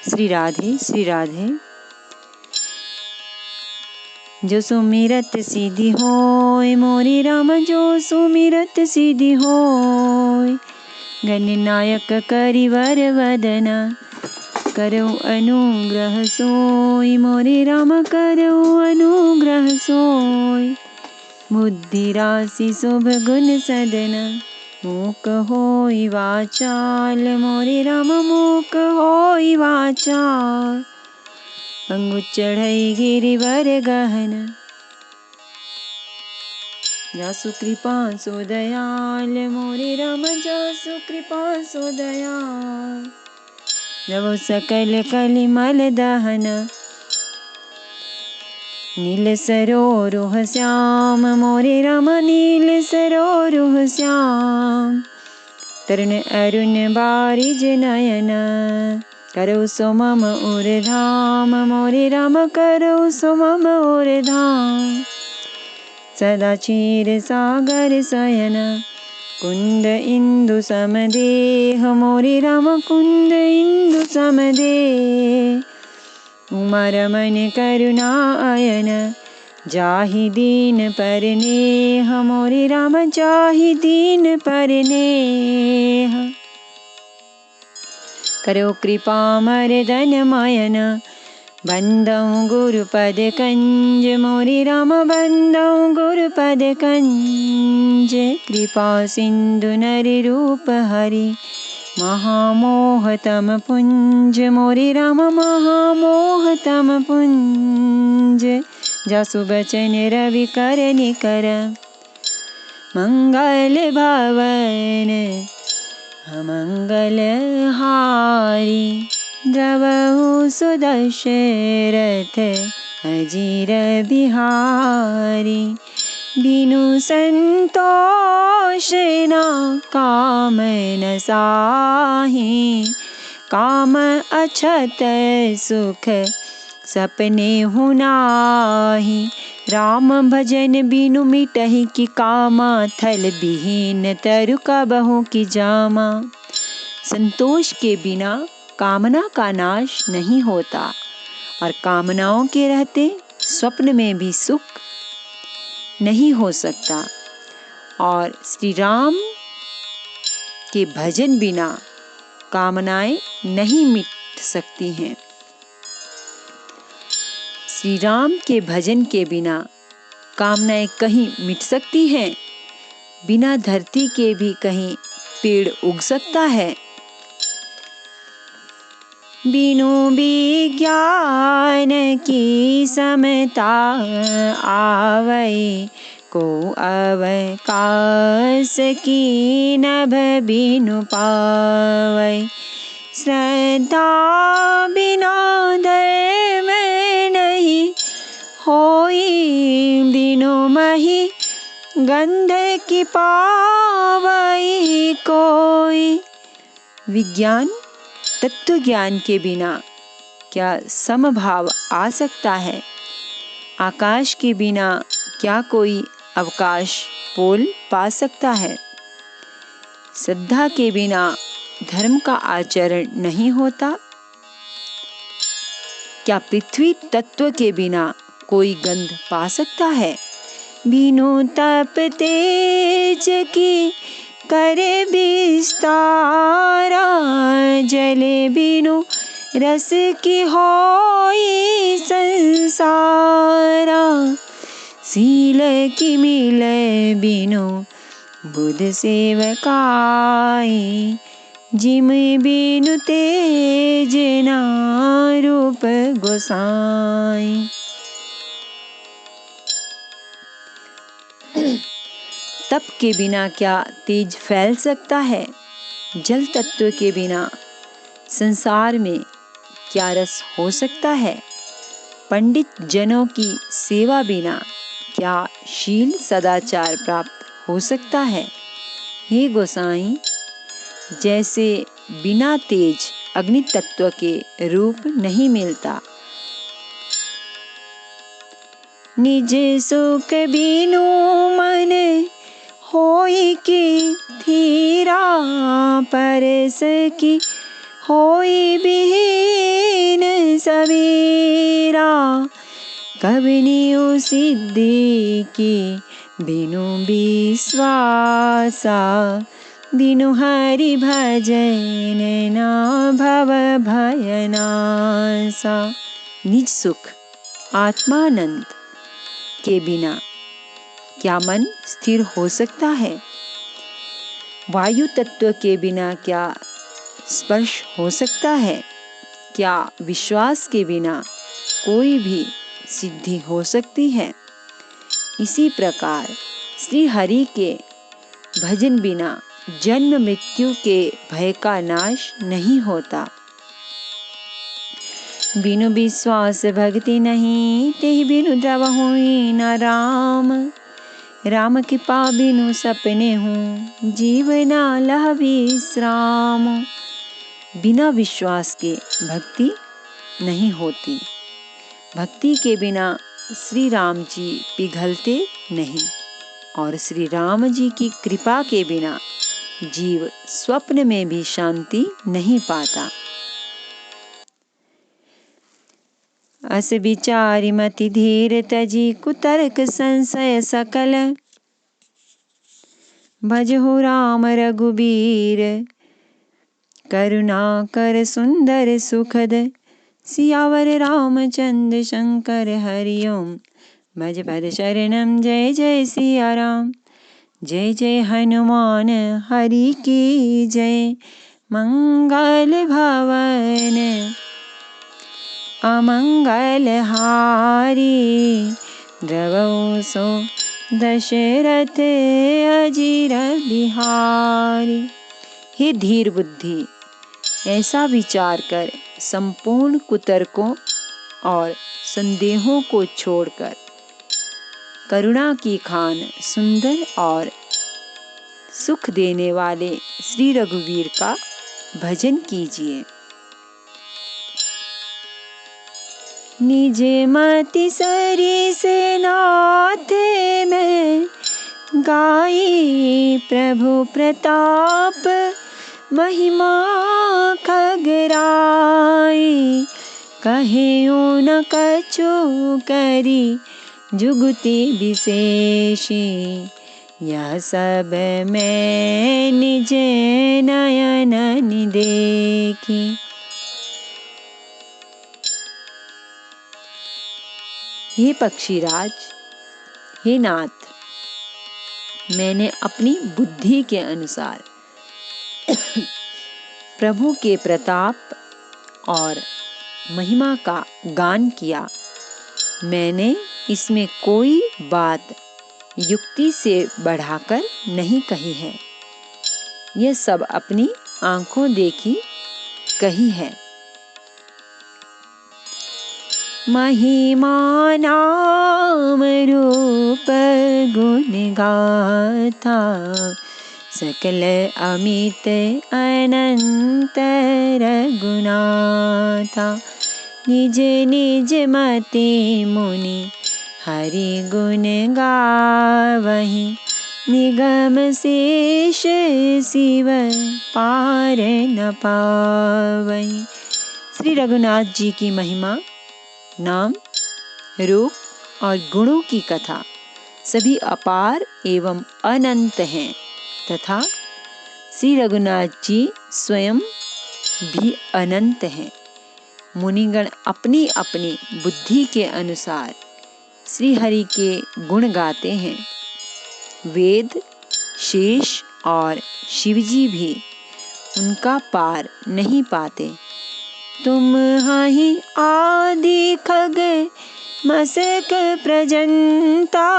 श्री राधे श्री राधे। जो सुमिरत सिद्धि होय मोरे राम, जो सुमिरत सिद्धि होय। गणनायक करिवर वदना, करो अनुग्रह सोय मोरे राम, करो अनुग्रह सोय। बुद्धि राशि शुभ गुण सदना, मूक होई वाचाल मोरे राम, मूक होई वाचाल। अंगु चढ़ई गिरिवर गहना, जासु कृपा सो दयाल मोरे राम, जासु कृपा सो दयाल। जब सकल कलिमल दहना, नील सरोरुह श्याम मोरे राम, नील सरोरुह श्याम। तरुण अरुण बारिज नयन, करो सो मम उर धाम मोरे राम, करो सो मम उर धाम। सदा क्षीर सागर शयन, कुंद इंदु समदेह मोरे राम, कुंद इंदु समदेह। उमा रमन करुणा अयन, जाहि दीन परनेह मोरे राम, जाहि दीन परनेह। करो कृपा मर्दन मायन, बंदौ गुरुपद कंज मोरे राम, बंदौ गुरुपद कंज। कृपा सिंधु नर रूप हरि, महामोहतम पुंज मोरे राम, महामोहतम पुंज। जासु बचन रवि कर निकर, मंगल भवन अमंगल हारी। द्रवहु सुदशरथ अजीर बिहारी, बिनु संतोष न काम न साही। काम अछत सुख सपने हु नाही, राम भजन बिनु मिटहि कि कामा। थल बिहीन तरु कबहु कि जामा। संतोष के बिना कामना का नाश नहीं होता, और कामनाओं के रहते स्वप्न में भी सुख नहीं हो सकता। और श्री राम के भजन बिना कामनाएं नहीं मिट सकती हैं। श्री राम के भजन के बिना कामनाएं कहीं मिट सकती हैं? बिना धरती के भी कहीं पेड़ उग सकता है? बिनु विज्ञान की समता आवै, को अवकाश की नभ बिनु पावै। श्रद्धा बिना धर्म नहीं होई, बिनु मही गंध की पावई कोई। विज्ञान तत्व ज्ञान के बिना क्या समभाव आ सकता है? आकाश के बिना क्या कोई अवकाश पोल पा सकता है? श्रद्धा के बिना धर्म का आचरण नहीं होता? क्या पृथ्वी तत्व के बिना कोई गंध पा सकता है? बिनु तप तेज की करे विस्तारा, जले बिनु रस की होई संसारा। सील की मिले बिनु बुध सेवकाई, जिम बिनु तेज ना रूप गोसाई। तप के बिना क्या तेज फैल सकता है? जल तत्व के बिना संसार में क्या रस हो सकता है? पंडित जनों की सेवा बिना क्या शील सदाचार प्राप्त हो सकता है? हे गोसाई, जैसे बिना तेज अग्नि तत्व के रूप नहीं मिलता, निज सुख बिनु मन होई की धीरा। परस की होई बिहीन समीरा। कबनियो सिद्धि की बिनु विश्वासा। दिनु हरि भजन ना भव भयनासा। निज सुख आत्मानंद के बिना क्या मन स्थिर हो सकता है? वायु तत्व के बिना क्या स्पर्श हो सकता है? क्या विश्वास के बिना कोई भी सिद्धि हो सकती है? इसी प्रकार श्री हरि के भजन बिना जन्म मृत्यु के भय का नाश नहीं होता। बिनु विश्वास भक्ति नहीं, तेहि बिनु द्रव हुई न राम। राम कृपा बिनु सपने हूँ, जीवना लह विश्राम। बिना विश्वास के भक्ति नहीं होती। भक्ति के बिना श्री राम जी पिघलते नहीं और श्री राम जी की कृपा के बिना जीव स्वप्न में भी शांति नहीं पाता। अस विचारि मति धीर तजी, कुतर्क संशय सकल। भजहु राम रघुबीर, करुणा कर सुंदर सुखद। सियावर रामचंद्र शंकर हरिओम। भज पद शरणम जय जय सिया राम। जय जय हनुमान हरि की जय। मंगल भवन अमंगल हारी। द्रवौ सो दशरथ अजीर बिहारी। हे धीर बुद्धि, ऐसा विचार कर संपूर्ण कुतर्कों और संदेहों को छोड़कर करुणा की खान सुंदर और सुख देने वाले श्री रघुवीर का भजन कीजिए। निज मति सरिस नाथ में गाई, प्रभु प्रताप महिमा खगराई। कहेउ न कछु करी जुगति विशेषी। यह सब मैं निज नयन देखी। हे पक्षीराज, हे नाथ, मैंने अपनी बुद्धि के अनुसार प्रभु के प्रताप और महिमा का गान किया। मैंने इसमें कोई बात युक्ति से बढ़ाकर नहीं कही है। यह सब अपनी आंखों देखी कही है। महिमा नाम रूप गुण गाथा। सकल अमित अनंत रघुनाथा। निज निज मति मुनि हरि गुण गावहि। निगम शेष शिव पार न पावहि। श्री रघुनाथ जी की महिमा, नाम, रूप और गुणों की कथा सभी अपार एवं अनंत हैं तथा श्री रघुनाथ जी स्वयं भी अनंत हैं। मुनिगण अपनी अपनी बुद्धि के अनुसार श्री हरि के गुण गाते हैं। वेद, शेष और शिवजी भी उनका पार नहीं पाते। तुम हाहि आदि खग मसक प्रजंता।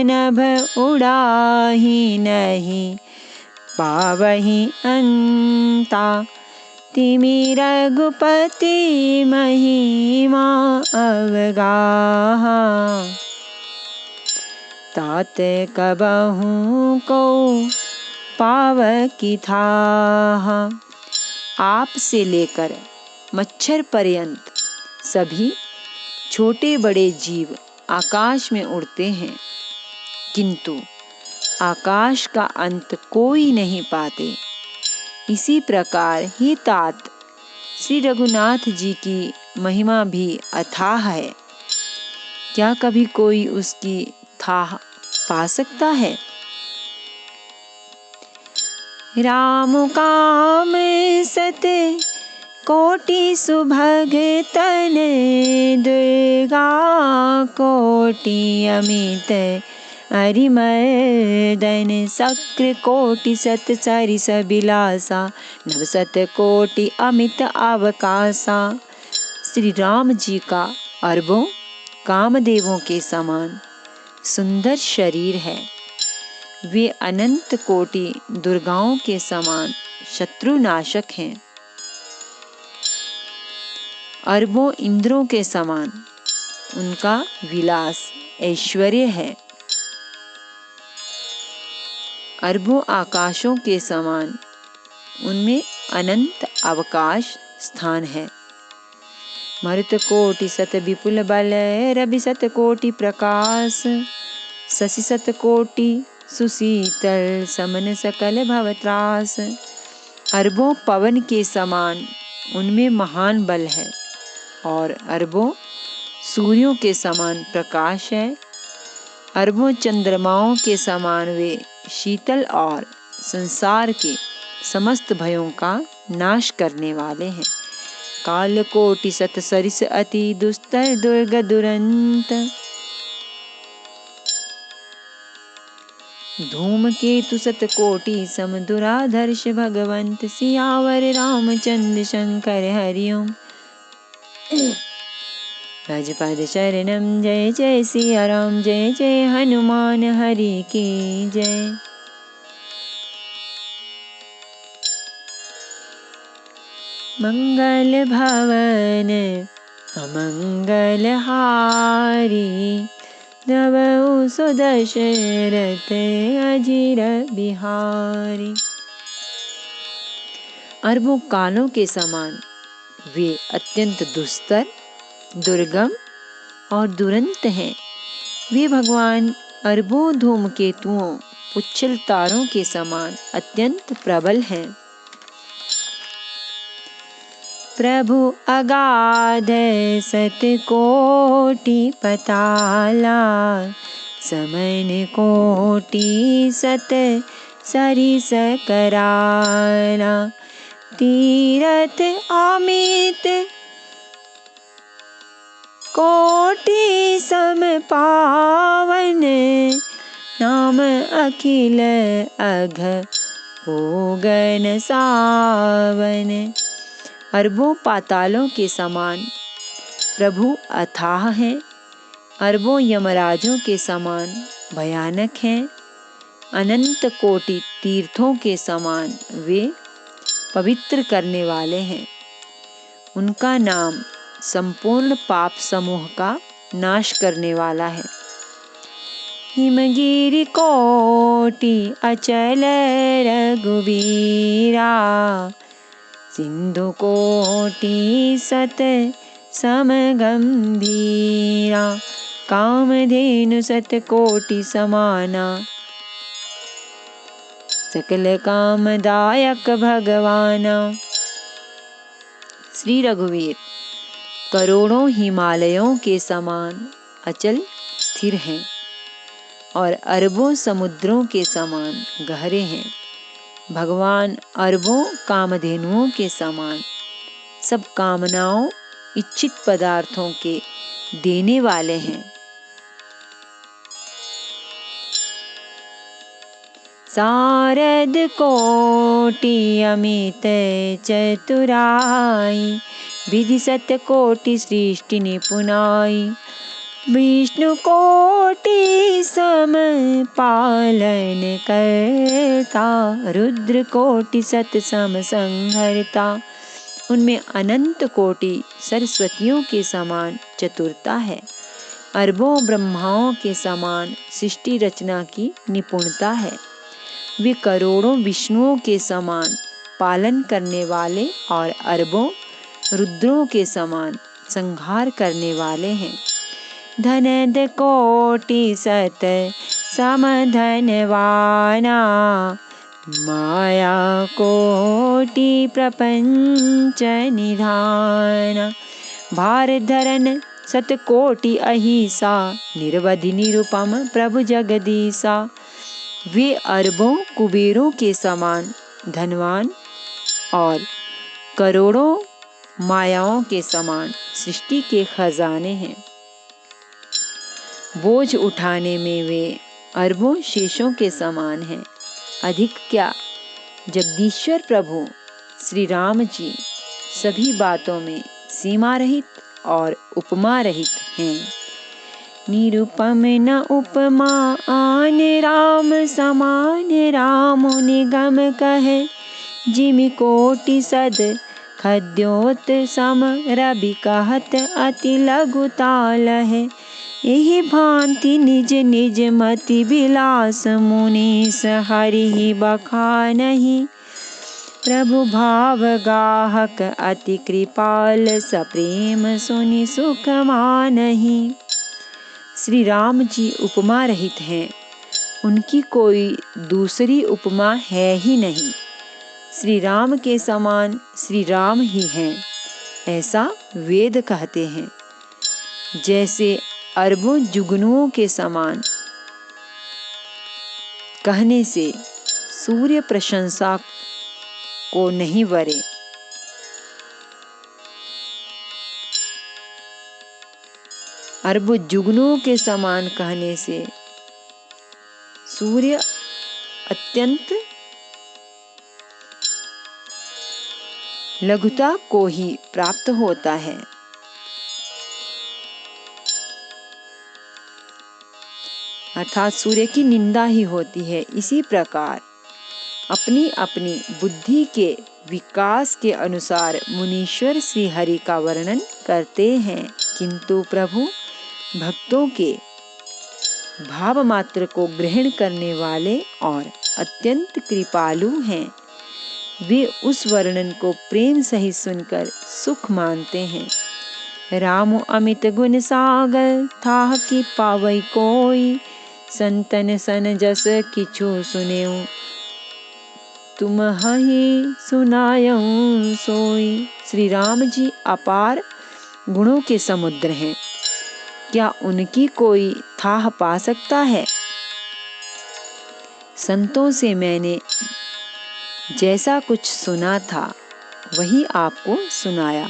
नभ उड़ाहि नहीं पावहि अंता। तिमि रघुपति महिमा अवगाहा। तात कबहु को पावकी थाहा। आप से लेकर मच्छर पर्यंत सभी छोटे बड़े जीव आकाश में उड़ते हैं, किंतु आकाश का अंत कोई नहीं पाते। इसी प्रकार ही तात श्री रघुनाथ जी की महिमा भी अथाह है। क्या कभी कोई उसकी थाह पा सकता है? राम काम सत कोटि सुभग तन, दुर्गा कोटि अमित अरिमर्दन, शक्र कोटि सत सरिस बिलासा, नव सत कोटि अमित अवकाशा। श्री राम जी का अरबों कामदेवों के समान सुंदर शरीर है। वे अनंत कोटि दुर्गाओं के समान शत्रुनाशक हैं। अरबों इंद्रों के समान उनका विलास ऐश्वर्य है। अरबों आकाशों के समान उनमें अनंत अवकाश स्थान है। मरुत कोटि सत विपुल बल, रवि सत कोटि प्रकाश, शशि सत कोटि सुशीतल, समन सकल भव त्रास। अरबों पवन के समान उनमें महान बल है और अरबों सूर्यों के समान प्रकाश है। अरबों चंद्रमाओं के समान वे शीतल और संसार के समस्त भयों का नाश करने वाले हैं। काल कोटि सत सरिस अति दुस्तर, दुर्ग दुरंत, धूमकेतु सत कोटि सम, दुराधर्ष भगवंत, सियावर रामचंद्र शंकर हरि ओम। भजपद शरणम, जय जय सिया राम, जय जय हनुमान हरि की जय। मंगल भवन अमंगल हारी, नवउ सुदशरथ अजिर बिहारी। अरबों कालों के समान वे अत्यंत दुस्तर, दुर्गम और दुरंत हैं। वे भगवान अरबों धूमकेतुओं, पुच्छल तारों के समान अत्यंत प्रबल हैं। प्रभु अगाध सत कोटि पताला, समन कोटि सत सरिस कराला, तीरथ अमित कोटि सम पावन, नाम अखिल अघ भोगन सावन। अरबों पातालों के समान प्रभु अथाह हैं। अरबों यमराजों के समान भयानक हैं। अनंत कोटि तीर्थों के समान वे पवित्र करने वाले हैं। उनका नाम संपूर्ण पाप समूह का नाश करने वाला है। हिमगिरि कोटि अचल रघुवीरा, सिंधु कोटि सत सम गंभीरा, कामधेनु सत कोटि समाना, सकल कामदायक भगवाना। श्री रघुवीर करोड़ों हिमालयों के समान अचल स्थिर हैं और अरबों समुद्रों के समान गहरे हैं। भगवान अरबों कामधेनुओं के समान सब कामनाओं, इच्छित पदार्थों के देने वाले हैं। सारद कोटि अमित चतुराई, विधि सत कोटि सृष्टि निपुनाई, विष्णु कोटि सम पालन करता, रुद्र कोटि सत सम संहरता। उनमें अनंत कोटि सरस्वतियों के समान चतुरता है। अरबों ब्रह्माओं के समान सृष्टि रचना की निपुणता है। वे करोड़ों विष्णुओं के समान पालन करने वाले और अरबों रुद्रों के समान संहार करने वाले हैं। धनद कोटि सत सम धनवाना, माया कोटि प्रपंच निधान। भार धरन सतकोटि अहिसा, निरवधि निरुपम प्रभु जगदीसा। वे अरबों कुबेरों के समान धनवान और करोड़ों मायाओं के समान सृष्टि के खजाने हैं। बोझ उठाने में वे अरबों शेषों के समान हैं। अधिक क्या, जगदीश्वर प्रभु श्री राम जी सभी बातों में सीमा रहित और उपमा रहित हैं। निरुपम न उपमा आन राम समान, राम निगम कहे जिमि कोटि सद खद्योत सम। रवि कहत अति लघु ताल है, यही भांति निज निज मति विलास। मुनीस हरि बखानहि, प्रभु भाव गाहक अति कृपाल। सप्रेम सुनि सुख मानहि। श्री राम जी उपमा रहित हैं, उनकी कोई दूसरी उपमा है ही नहीं। श्री राम के समान श्री राम ही हैं, ऐसा वेद कहते हैं। जैसे अरबों जुगनुओं के समान कहने से सूर्य प्रशंसा को नहीं वरे, अरब जुगनुओं के समान कहने से सूर्य अत्यंत लघुता को ही प्राप्त होता है। अर्थात सूर्य की निंदा ही होती है। इसी प्रकार अपनी अपनी बुद्धि के विकास के अनुसार मुनीश्वर श्री हरि का वर्णन करते हैं, किंतु प्रभु भक्तों के भाव मात्र को ग्रहण करने वाले और अत्यंत कृपालु हैं। वे उस वर्णन को प्रेम सहित सुनकर सुख मानते हैं। राम अमित गुण सागर थाह कि पावई कोई, संतन सन जस किछु सुनेऊ तुम ही सुनायऊं सोई। श्री राम जी अपार गुणों के समुद्र हैं, क्या उनकी कोई थाह पा सकता है। संतों से मैंने जैसा कुछ सुना था वही आपको सुनाया।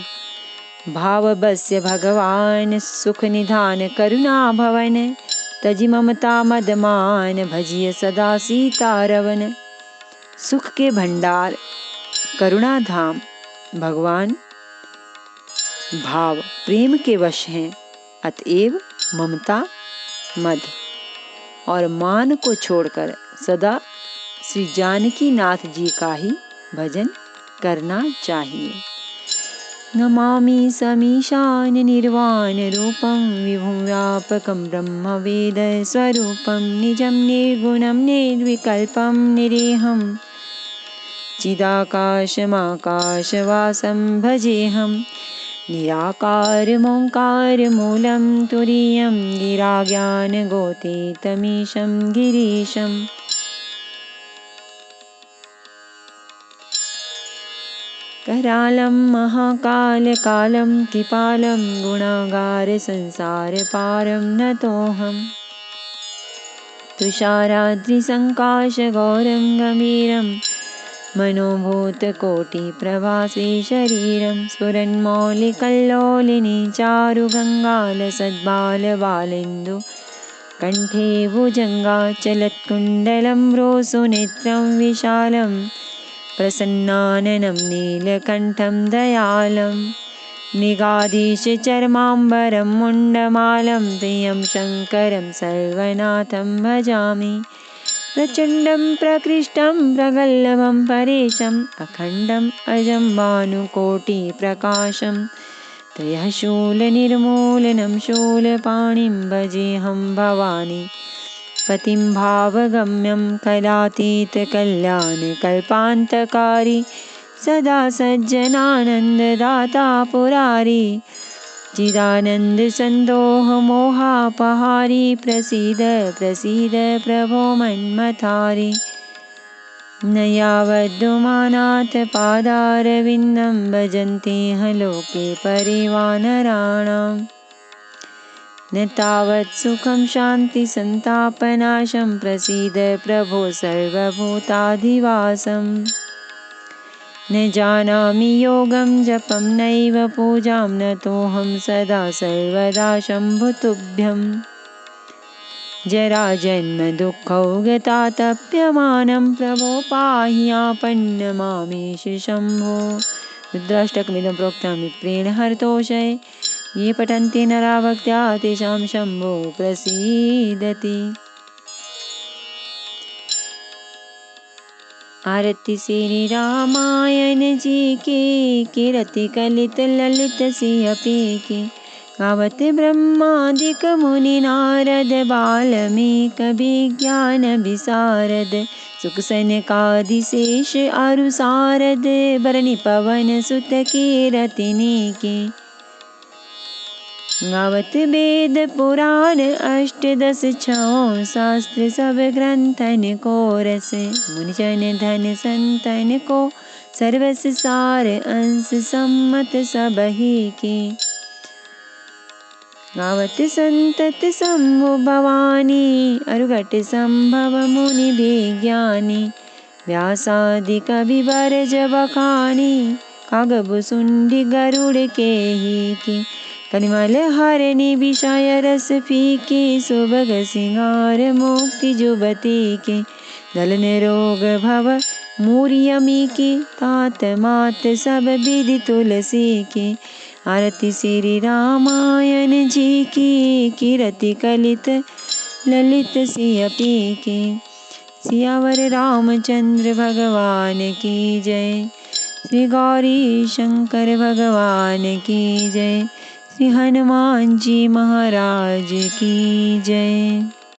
भाव बस्य भगवान सुख निधान करुणा भवन, तजि ममता मदमान भजिय सदा सीता रवन। सुख के भंडार करुणा धाम भगवान भाव प्रेम के वश हैं, अतएव ममता मद और मान को छोड़कर सदा श्री जानकी नाथ जी का ही भजन करना चाहिए। नमामि समीशान निर्वाण रूपम विभुं व्यापकं ब्रह्म वेद स्वरूपम निजं निर्गुणं निर्विकल्पं निरेहं चिदाकाशमाकाशवासं भजेऽहं। निराकारमोङ्कार मूलं तुरीयं गिराज्ञानगोतीतमीशं गिरीशम्। करालं महाकालकालं कृपालं गुणागार संसारपारं नतोऽहम्। तुषाराद्रिसङ्काशगौरं गम्भीरं मनोभूतकोटिप्रभासे शरीरं। स्फुरन्मौलिकल्लोलिनी चारुगङ्गालसद्बालबालेन्दु कण्ठे भुजङ्गाचलत्कुण्डलं रोसुनेत्रं विशालं प्रसन्नाननं नीलकण्ठं दयालं। मृगाधीशचर्माम्बरं मुण्डमालं प्रियं शङ्करं सर्वनाथं भजामि। प्रचण्डं प्रकृष्टं प्रगल्भं परेशम् अखण्डम् अजं भानुकोटिप्रकाशं। त्रयःशूलनिर्मूलनं शूलपाणिं भजेऽहं भवानी पतिं भावगम्यं कलातीतकल्याणकल्पान्तकारी सदा सज्जनानन्ददाता पुरारी चिदानन्दसन्दोहमोहापहारी प्रसीद प्रसीद प्रभो मन्मथारी। न यावद्दुमानाथ पादारविन्दं भजन्ते ह लोके परिवानराणाम् न तावत् सुखं शान्ति संतापनाशं प्रसीद प्रभो सर्वभूताधिवासम् न जानामि योगं जपं नैव पूजां न तोऽहं सदा सर्वदा शम्भुतुभ्यं जराजन्म दुःखौगतातप्यमानं प्रभो पाहि आपन्नमामेष शम्भो। रुद्राष्टकमिदं प्रोक्तं विप्रेण हरतोषये ये पठन्ति नरा भक्त्या तेषां शम्भो प्रसीदति। आरती श्री रामायण जी की कीरति कलित ललित सियपी की गावत ब्रह्मादिक मुनि नारद बाल्मीक विज्ञान विशारद सुख सनकादि शेष अरु सारद बरनि पवन सुत कीरतिनी की गावत वेद पुराण अष्टदश छौ शास्त्र सब ग्रंथन को रस मुनिजन धन संतन को सर्वस सार अंश सम्मत सबही की गावत संतत शंभु भवानी अरुघट संभव मुनि विज्ञानी व्यासादि कवि बरज बखानी कागबु सुंडी गरुड़ के ही की कलिमल हरनि विषय रस फीकी सुभग सिंगार मुक्ति जुबती की दलन रोग भव मूर्यमी की तात मात सब विधि तुलसी की आरती श्री रामायण जी की कीरति कलित ललित सियपी की सियावर रामचंद्र भगवान की जय। श्री गौरी शंकर भगवान की जय। श्री हनुमान जी महाराज की जय।